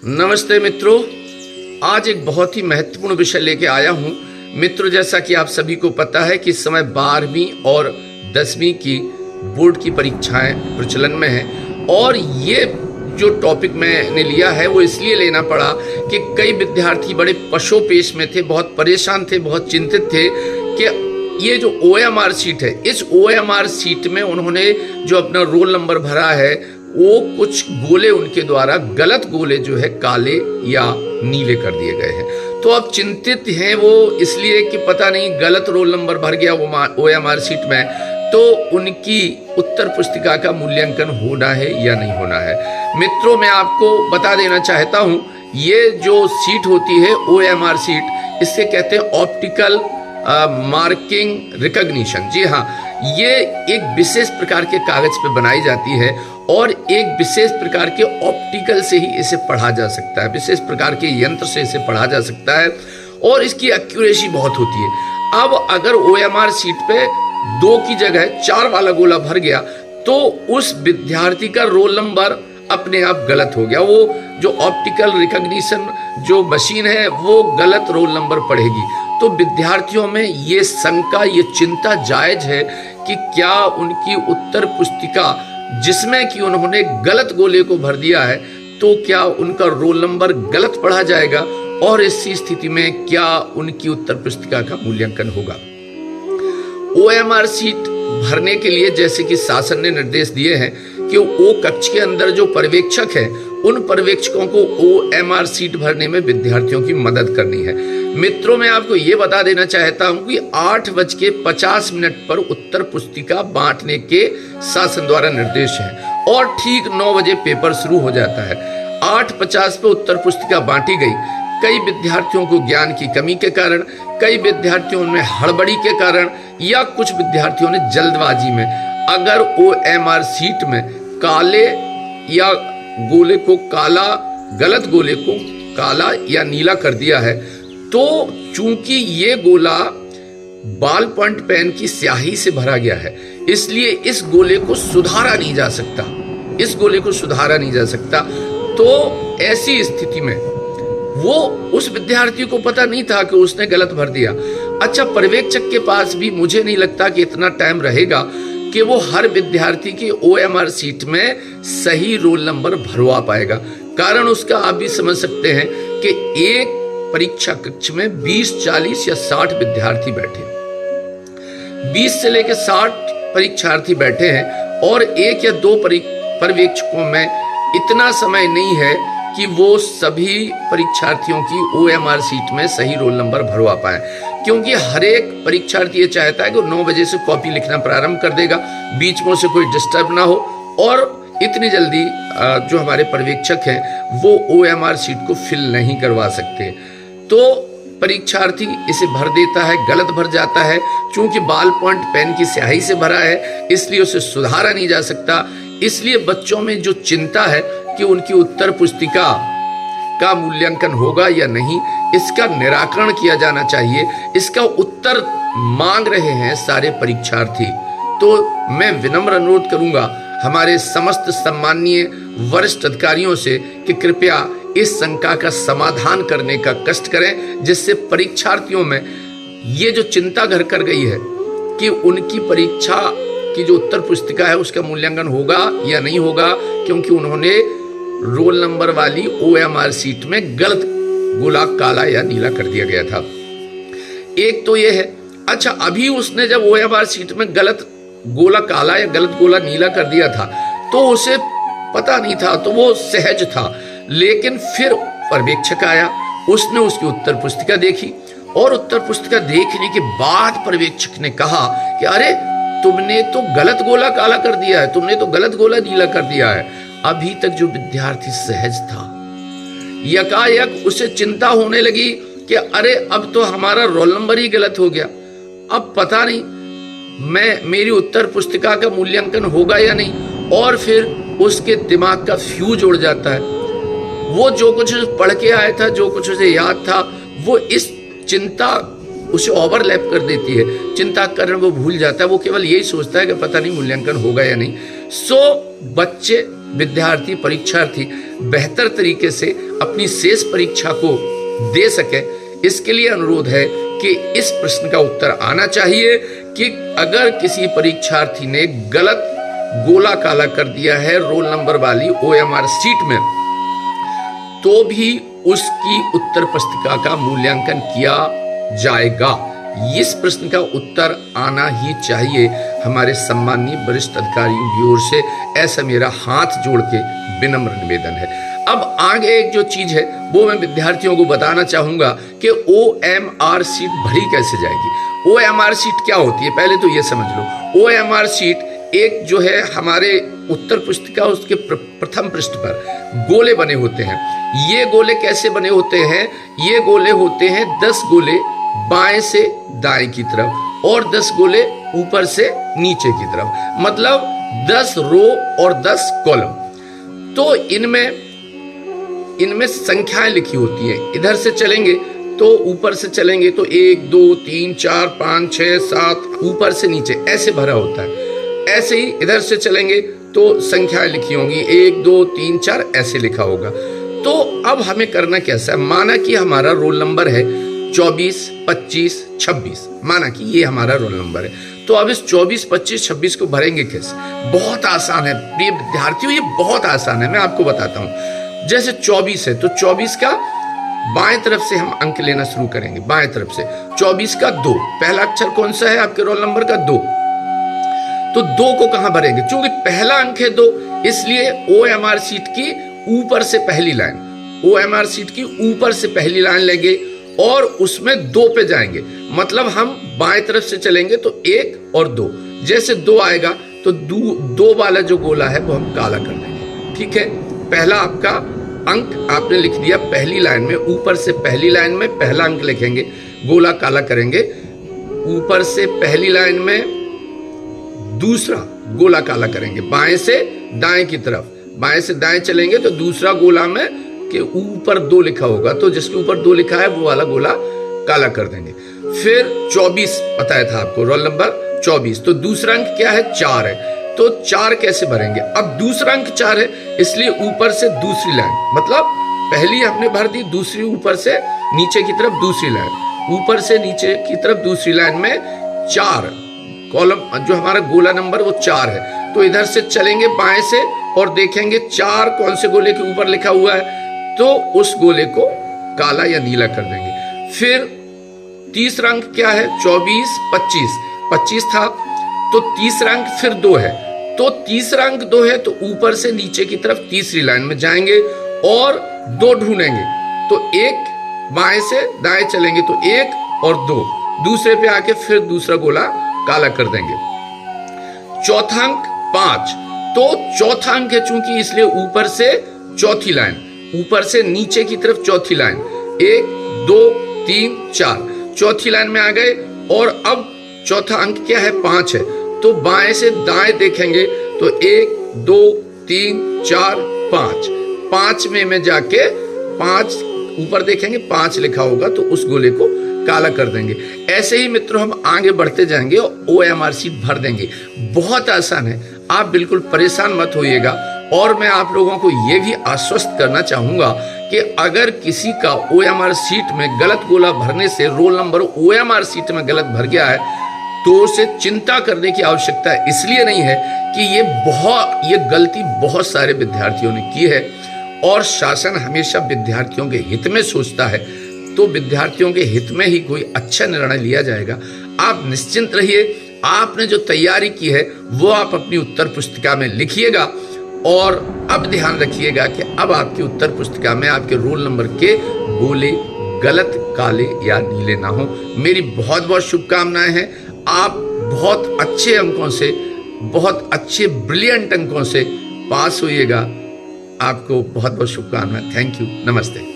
नमस्ते मित्रों, आज एक बहुत ही महत्वपूर्ण विषय लेके आया हूं। मित्रों, जैसा कि आप सभी को पता है कि इस समय 12वीं और 10वीं की बोर्ड की परीक्षाएं प्रचलन में हैं और ये जो टॉपिक मैंने लिया है वो इसलिए लेना पड़ा कि कई विद्यार्थी बड़े पशोपेश में थे, बहुत परेशान थे, बहुत चिंतित थे कि ये जो OMR सीट है, इस OMR सीट में उन्होंने जो अपना रोल नंबर भरा है वो कुछ गोले उनके द्वारा गलत गोले जो है काले या नीले कर दिए गए हैं। तो अब चिंतित हैं वो इसलिए कि पता नहीं गलत रोल नंबर भर गया वो OMR सीट में, तो उनकी उत्तर पुस्तिका का मूल्यांकन होना है या नहीं होना है। मित्रों, मैं आपको बता देना चाहता हूं, ये जो सीट होती है OMR सीट, इससे कहते हैं ऑप्टिकल मार्किंग रिकॉग्निशन। जी हाँ, ये एक विशेष प्रकार के कागज पे बनाई जाती है और एक विशेष प्रकार के ऑप्टिकल से ही इसे पढ़ा जा सकता है, विशेष प्रकार के यंत्र से इसे पढ़ा जा सकता है और इसकी एक्यूरेसी बहुत होती है। अब अगर OMR सीट पे 2 की जगह 4 वाला गोला भर गया तो उस विद्यार्थी का रोल नंबर अपने आप गलत हो गया। वो जो ऑप्टिकल रिकॉग्निशन जो मशीन है वो गलत रोल नंबर पढ़ेगी। तो विद्यार्थियों में ये शंका, ये चिंता जायज है कि क्या उनकी उत्तर पुस्तिका जिसमें कि उन्होंने गलत गोले को भर दिया है तो क्या उनका रोल नंबर गलत पढ़ा जाएगा और इसी स्थिति में क्या उनकी उत्तर पुस्तिका का मूल्यांकन होगा। OMR सीट भरने के लिए जैसे कि शासन ने निर्देश दिए हैं कि वो कक्ष के अंदर जो पर्यवेक्षक है उन पर्यवेक्षकों को OMR सीट भरने में विद्यार्थियों की मदद करनी है। मित्रों, मैं आपको ये बता देना चाहता हूं कि 8:50 पर उत्तर पुस्तिका बांटने के शासन द्वारा निर्देश है और ठीक 9 बजे पेपर शुरू हो जाता है। 8:50 पे उत्तर पुस्तिका बांटी गई। कई विद्यार्थियों को ज्ञान की कमी के कारण, कई विद्यार्थियों में हड़बड़ी के कारण या कुछ विद्यार्थियों ने जल्दबाजी में अगर OMR सीट में काले या गोले को काला, गलत गोले को काला या नीला कर दिया है, तो चूंकि ये गोला बॉल पॉइंट पेन की स्याही से भरा गया है इसलिए इस गोले को सुधारा नहीं जा सकता, इस गोले को सुधारा नहीं जा सकता। तो ऐसी स्थिति में वो उस विद्यार्थी को पता नहीं था कि उसने गलत भर दिया। अच्छा, पर्यवेक्षक के पास भी मुझे नहीं लगता कि इतना टाइम रहेगा कि वो हर विद्यार्थी की OMR सीट में सही रोल नंबर भरवा पाएगा। कारण उसका आप भी समझ सकते हैं कि एक परीक्षा कक्ष में 20, 40 या 60 विद्यार्थी बैठे, 20 से लेकर 60 परीक्षार्थी बैठे हैं और 1 या 2 पर्यवेक्षकों में इतना समय नहीं है कि वो सभी परीक्षार्थियों की OMR सीट में सही रोल नंबर भरवा पाए, क्योंकि हर एक परीक्षार्थी ये चाहता है कि 9 बजे से कॉपी लिखना प्रारंभ कर देगा, बीच में से कोई डिस्टर्ब ना हो और इतनी जल्दी जो हमारे पर्यवेक्षक हैं वो OMR सीट को फिल नहीं करवा सकते। तो परीक्षार्थी इसे भर देता है, गलत भर जाता है। चूंकि बॉल पॉइंट पेन की स्याही से भरा है इसलिए उसे सुधारा नहीं जा सकता। इसलिए बच्चों में जो चिंता है कि उनकी उत्तर पुस्तिका का मूल्यांकन होगा या नहीं, इसका निराकरण किया जाना चाहिए। इसका उत्तर मांग रहे हैं सारे परीक्षार्थी। तो मैं विनम्र अनुरोध करूंगा हमारे समस्त सम्माननीय वरिष्ठ अधिकारियों से कि कृपया इस शंका का समाधान करने का कष्ट करें, जिससे परीक्षार्थियों में ये जो चिंता घर कर गई है कि उनकी परीक्षा की जो उत्तर पुस्तिका है उसका मूल्यांकन होगा या नहीं होगा, क्योंकि उन्होंने रोल नंबर वाली OMR सीट में गलत गोला काला या नीला कर दिया गया था। एक तो ये है। अच्छा, अभी उसने जब OMR सीट में गलत गोला काला या गलत गोला नीला कर दिया था तो उसे पता नहीं था, तो वो सहज था। लेकिन फिर पर्यवेक्षक आया, उसने उसकी उत्तर पुस्तिका देखी और उत्तर पुस्तिका देखने के बाद पर्यवेक्षक ने कहा कि अरे तुमने तो गलत गोला काला कर दिया है, तुमने तो गलत गोला नीला कर दिया है। अभी तक जो विद्यार्थी सहज था, यकायक उसे चिंता होने लगी कि अरे अब तो हमारा रोल नंबर ही गलत हो गया, अब पता नहीं मेरी उत्तर पुस्तिका का मूल्यांकन होगा या नहीं। और फिर उसके दिमाग का फ्यूज उड़ जाता है। वो जो कुछ पढ़ के आया था, जो कुछ उसे याद था, वो इस चिंता उसे ओवरलैप कर देती है। चिंता के कारण वो भूल जाता है, वो केवल यही सोचता है कि पता नहीं मूल्यांकन होगा या नहीं। सो बच्चे विद्यार्थी परीक्षार्थी बेहतर तरीके से अपनी शेष परीक्षा को दे सके, इसके लिए अनुरोध है कि इस प्रश्न का उत्तर आना चाहिए कि अगर किसी परीक्षार्थी ने गलत गोला काला कर दिया है रोल नंबर वाली OMR शीट में, तो भी उसकी उत्तर पुस्तिका का मूल्यांकन किया जाएगा। इस प्रश्न का उत्तर आना ही चाहिए हमारे सम्माननीय वरिष्ठ अधिकारियों की ओर से, ऐसा मेरा हाथ जोड़ के विनम्र निवेदन है। अब आगे एक जो चीज है वो मैं विद्यार्थियों को बताना चाहूंगा कि OMR शीट भरी कैसे जाएगी। OMR शीट क्या होती है, पहले तो ये समझ लो। OMR शीट एक जो है हमारे उत्तर पुस्तिका उसके प्रथम पृष्ठ पर गोले बने होते हैं। ये गोले कैसे बने होते हैं, ये गोले होते हैं 10 गोले बाएं से दाएं की तरफ और 10 गोले ऊपर से नीचे की तरफ, मतलब 10 रो और 10 कॉलम। तो इनमें संख्याएं लिखी होती हैं। इधर से चलेंगे तो ऊपर से चलेंगे तो 1 2 3 4 5 6 7 ऊपर से नीचे ऐसे भरा होता है। ऐसे ही इधर से चलेंगे तो संख्याएं लिखी होंगी 1 2 3 4 ऐसे लिखा होगा। तो अब हमें करना कैसा है, माना कि हमारा रोल नंबर है 24 25 26, माना कि ये हमारा रोल नंबर है। तो अब इस 24 25 26 को भरेंगे कैसे? बहुत आसान है प्रिय विद्यार्थियों, ये बहुत आसान है, मैं आपको बताता हूं। जैसे 24 है तो 24 का बाएं तरफ से हम अंक लेना शुरू करेंगे, बाएं तरफ से 24 का 2, पहला अक्षर कौन सा है आपके रोल नंबर का 2, तो 2 को कहां भरेंगे, क्योंकि पहला अंक है 2, इसलिए OMR शीट की ऊपर से पहली लाइन, OMR शीट की ऊपर से पहली लाइन लेंगे और उसमें 2 पे जाएंगे, मतलब हम बाएं तरफ से चलेंगे तो 1 और 2, जैसे 2 आएगा तो 2 वाला जो गोला है वो हम काला कर देंगे। ठीक है, पहला आपका अंक आपने लिख दिया पहली लाइन में, ऊपर से पहली लाइन में पहला अंक लिखेंगे, गोला काला करेंगे, ऊपर से पहली लाइन में दूसरा गोला काला करेंगे, बाएं से दाएं की तरफ, बाएं से दाएं चलेंगे तो दूसरा गोला में के ऊपर 2 लिखा होगा, तो जिसके ऊपर 2 लिखा है वो वाला गोला काला कर देंगे। फिर 24 बताया था आपको रोल नंबर 24, तो दूसरा अंक क्या है 4 है, तो 4 कैसे भरेंगे, अब दूसरा अंक 4 है इसलिए ऊपर से दूसरी लाइन, मतलब पहली हमने भर दी, दूसरी ऊपर से नीचे की तरफ दूसरी लाइन, ऊपर से नीचे की तरफ दूसरी लाइन में 4 कॉलम, जो हमारा गोला नंबर वो 4 है, तो इधर से चलेंगे बाएं से और देखेंगे 4 कौन से गोले के ऊपर लिखा हुआ है, तो उस गोले को काला या नीला कर देंगे। फिर तीसरा अंक क्या है 24 25, 25 था तो तीसरा अंक फिर 2 है, तो तीसरा अंक 2 है तो ऊपर से नीचे की तरफ तीसरी लाइन में जाएंगे और 2 ढूंढेंगे, तो 1 बाएं से दाएं चलेंगे तो 1 और 2, दूसरे पे आके फिर दूसरा गोला काला कर देंगे। चौथा अंक 5, तो चौथा अंक है चूंकि इसलिए ऊपर से चौथी लाइन, ऊपर से नीचे की तरफ चौथी लाइन, 1 2 3 4, चौथी लाइन में आ गए और अब चौथा अंक क्या है 5 है, तो बाएं से दाएं देखेंगे तो 1 2 3 4 5, 5 में जाके 5 ऊपर देखेंगे 5 लिखा होगा तो उस गोले को काला कर देंगे। ऐसे ही मित्रों हम आगे बढ़ते जाएंगे और OMR शीट भर देंगे। बहुत आसान है, आप बिल्कुल परेशान मत होइएगा। और मैं आप लोगों को यह भी आश्वस्त करना चाहूंगा कि अगर किसी का OMR शीट में गलत गोला भरने से रोल नंबर OMR शीट में गलत भर गया है तो उसे चिंता करने की आवश्यकता इसलिए नहीं है कि ये गलती बहुत सारे विद्यार्थियों ने की है और शासन हमेशा विद्यार्थियों के हित में सोचता है, तो विद्यार्थियों के हित में ही कोई अच्छा निर्णय लिया जाएगा। आप निश्चिंत रहिए, आपने जो तैयारी की है वो आप अपनी उत्तर पुस्तिका में लिखिएगा और अब ध्यान रखिएगा कि अब आपकी उत्तर पुस्तिका में आपके रोल नंबर के गोले गलत काले या नीले ना हो। मेरी बहुत बहुत शुभकामनाएं हैं। आप बहुत अच्छे अंकों से, बहुत अच्छे ब्रिलियंट अंकों से पास होइएगा। आपको बहुत बहुत शुभकामनाएं। थैंक यू, नमस्ते।